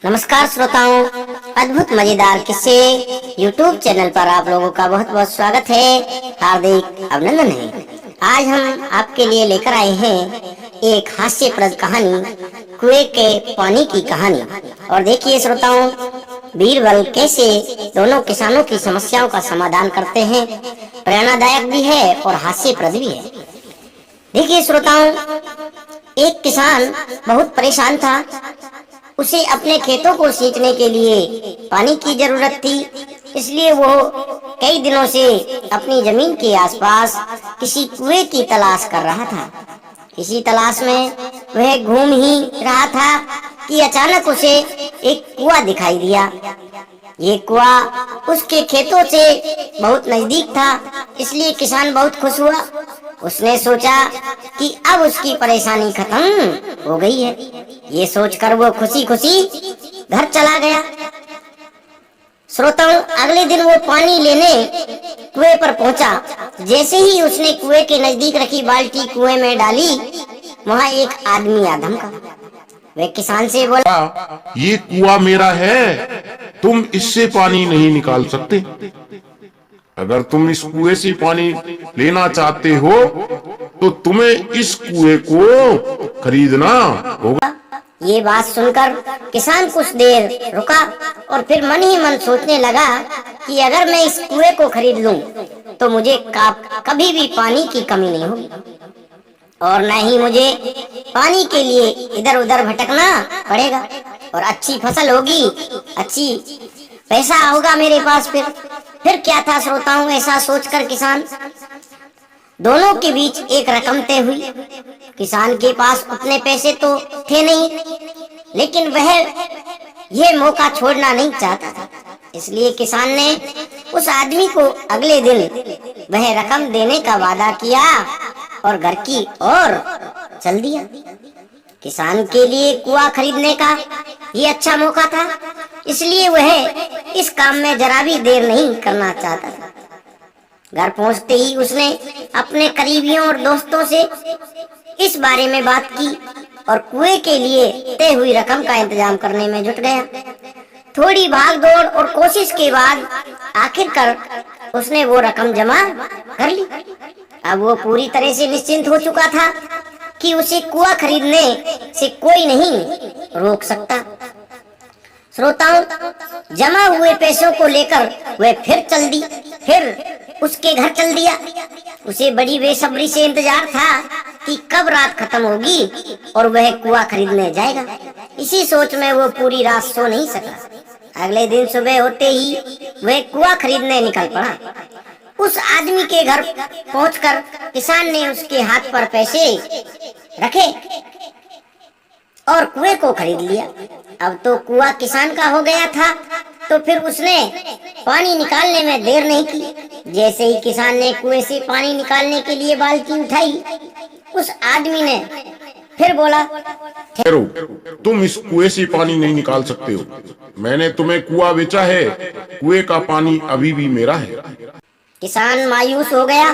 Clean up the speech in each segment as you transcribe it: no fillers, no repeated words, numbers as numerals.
नमस्कार श्रोताओं, अद्भुत मजेदार किस्से YouTube चैनल पर आप लोगों का बहुत बहुत स्वागत है, हार्दिक अभिनंदन है। आज हम आपके लिए लेकर आए हैं एक हास्यप्रद कहानी, कुएं के पानी की कहानी। और देखिए श्रोताओं, बीरबल कैसे दोनों किसानों की समस्याओं का समाधान करते हैं। प्रेरणादायक भी है और हास्यप्रद भी है। देखिए श्रोताओं, एक किसान बहुत परेशान था। उसे अपने खेतों को सींचने के लिए पानी की जरूरत थी, इसलिए वो कई दिनों से अपनी जमीन के आसपास किसी कुएं की तलाश कर रहा था। इसी तलाश में वह घूम ही रहा था कि अचानक उसे एक कुआं दिखाई दिया। ये कुआं उसके खेतों से बहुत नजदीक था, इसलिए किसान बहुत खुश हुआ। उसने सोचा कि अब उसकी परेशानी खत्म हो गई है। ये सोचकर वो खुशी खुशी घर चला गया। श्रोताओं, अगले दिन वो पानी लेने कुएं पर पहुंचा। जैसे ही उसने कुएं के नजदीक रखी बाल्टी कुएं में डाली, वहां एक आदमी आ धमका। वे किसान से बोला, ये कुआं मेरा है, तुम इससे पानी नहीं निकाल सकते। अगर तुम इस कुएं से पानी लेना चाहते हो तो तुम्हें इस कुएं को खरीदना होगा। ये बात सुनकर किसान कुछ देर रुका और फिर मन ही मन सोचने लगा कि अगर मैं इस कुएं को खरीद लूं तो मुझे कभी भी पानी की कमी नहीं होगी और न ही मुझे पानी के लिए इधर उधर भटकना पड़ेगा और अच्छी फसल होगी, अच्छी पैसा होगा मेरे पास। फिर क्या था श्रोताओं, ऐसा सोचकर किसान दोनों के बीच एक रकम तय हुई। किसान के पास उतने पैसे तो थे नहीं, लेकिन वह यह मौका छोड़ना नहीं चाहता था। इसलिए किसान ने उस आदमी को अगले दिन वह रकम देने का वादा किया और घर की ओर चल दिया। किसान के लिए कुआं खरीदने का ये अच्छा मौका था, इसलिए वह इस काम में जरा भी देर नहीं करना चाहता था। घर पहुंचते ही उसने अपने करीबियों और दोस्तों से इस बारे में बात की और कुएं के लिए तय हुई रकम का इंतजाम करने में जुट गया। थोड़ी भाग दौड़ और कोशिश के बाद आखिरकार उसने वो रकम जमा कर ली। अब वो पूरी तरह से निश्चिंत हो चुका था कि उसे कुआं खरीदने से कोई नहीं रोक सकता। श्रोताओं, जमा हुए पैसों को लेकर वह फिर उसके घर चल दिया। उसे बड़ी बेसब्री से इंतजार था कि कब रात खत्म होगी और वह कुआं खरीदने जाएगा। इसी सोच में वो पूरी रात सो नहीं सका। अगले दिन सुबह होते ही वह कुआं खरीदने निकल पड़ा। उस आदमी के घर पहुंचकर किसान ने उसके हाथ पर पैसे रखे और कुएं को खरीद लिया। अब तो कुआं किसान का हो गया था, तो फिर उसने पानी निकालने में देर नहीं की। जैसे ही किसान ने कुएं से पानी निकालने के लिए बाल्टी उठाई, उस आदमी ने फिर बोला, ठहरो, तुम इस कुएं से पानी नहीं निकाल सकते हो। मैंने तुम्हें कुआं बेचा है, कुएं का पानी अभी भी मेरा है। किसान मायूस हो गया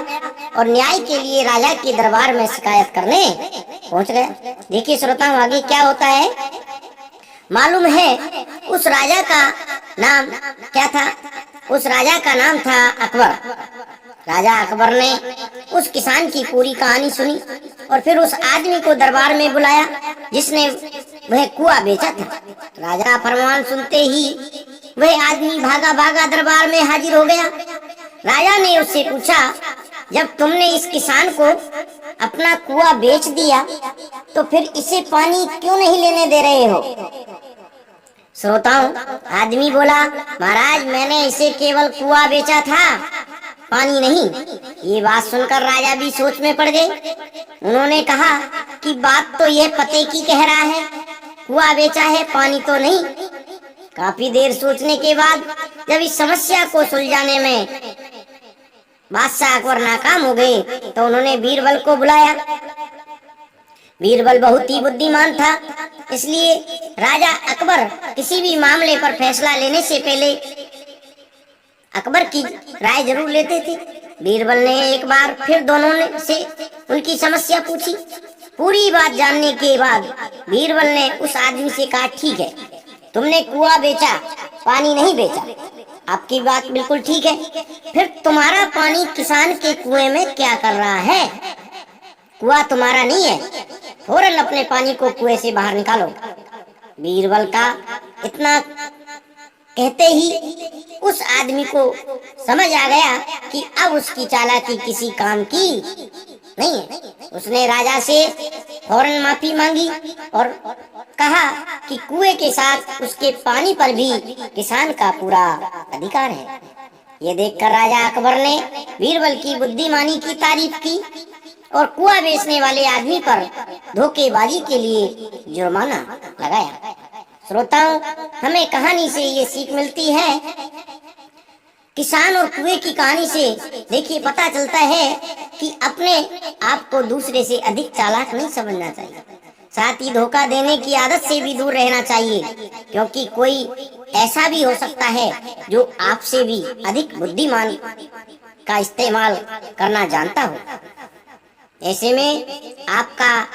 और न्याय के लिए राजा के दरबार में शिकायत करने पहुंच गया। देखिए श्रोताओं, आगे क्या होता है मालूम है। उस राजा का नाम क्या था? उस राजा का नाम था अकबर। राजा अकबर ने उस किसान की पूरी कहानी सुनी और फिर उस आदमी को दरबार में बुलाया जिसने वह कुआं बेचा था। राजा फरमान सुनते ही वह आदमी भागा भागा दरबार में हाजिर हो गया। राजा ने उससे पूछा, जब तुमने इस किसान को अपना कुआं बेच दिया तो फिर इसे पानी क्यों नहीं लेने दे रहे हो? श्रोताओं, आदमी बोला, महाराज मैंने इसे केवल कुआं बेचा था, पानी नहीं। ये बात सुनकर राजा भी सोच में पड़ गए। उन्होंने कहा कि बात तो यह पते की कह रहा है, कुआं बेचा है, पानी तो नहीं। काफी देर सोचने के बाद जब इस समस्या को सुलझाने में बादशाह अकबर नाकाम हो गए तो उन्होंने बीरबल को बुलाया। बीरबल बहुत ही बुद्धिमान था, इसलिए राजा अकबर किसी भी मामले पर फैसला लेने से पहले अकबर की राय जरूर लेते थे। बीरबल ने एक बार फिर दोनों ने से उनकी समस्या पूछी। पूरी बात जानने के बाद बीरबल ने उस आदमी से कहा, ठीक है, तुमने कुआं बेचा, पानी नहीं बेचा। आपकी बात बिल्कुल ठीक है। फिर तुम्हारा पानी किसान के कुएं में क्या कर रहा है? कुआं तुम्हारा नहीं है। फौरन अपने पानी को कुएं से बाहर निकालो। बीरबल का इतना कहते ही उस आदमी को समझ आ गया कि अब उसकी चालाकी किसी काम की नहीं है। उसने राजा से फौरन माफी मांगी और कहा कि कुएं के साथ उसके पानी पर भी किसान का पूरा अधिकार है। ये देखकर राजा अकबर ने बीरबल की बुद्धिमानी की तारीफ की और कुआं बेचने वाले आदमी पर धोखेबाजी के लिए जुर्माना लगाया। श्रोताओं, हमें कहानी से ये सीख मिलती है। किसान और कुएं की कहानी से देखिए पता चलता है कि अपने आप को दूसरे से अधिक चालाक नहीं समझना चाहिए। साथ ही धोखा देने की आदत से भी दूर रहना चाहिए, क्योंकि कोई ऐसा भी हो सकता है जो आपसे भी अधिक बुद्धिमान का इस्तेमाल करना जानता हो। ऐसे में आपका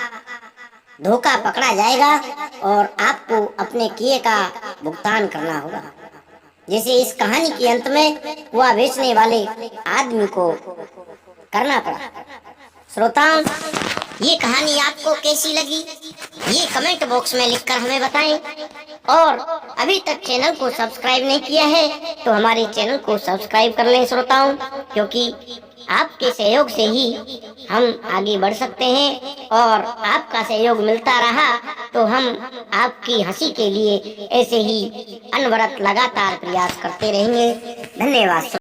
धोखा पकड़ा जाएगा और आपको अपने किए का भुगतान करना होगा, जैसे इस कहानी के अंत में कुआं बेचने वाले आदमी को करना पड़ा। श्रोताओं, ये कहानी आपको कैसी लगी ये कमेंट बॉक्स में लिखकर हमें बताएं। और अभी तक चैनल को सब्सक्राइब नहीं किया है तो हमारे चैनल को सब्सक्राइब कर लें श्रोताओं, क्योंकि आपके सहयोग से ही हम आगे बढ़ सकते हैं और आपका सहयोग मिलता रहा तो हम आपकी हंसी के लिए ऐसे ही अनवरत लगातार प्रयास करते रहेंगे। धन्यवाद।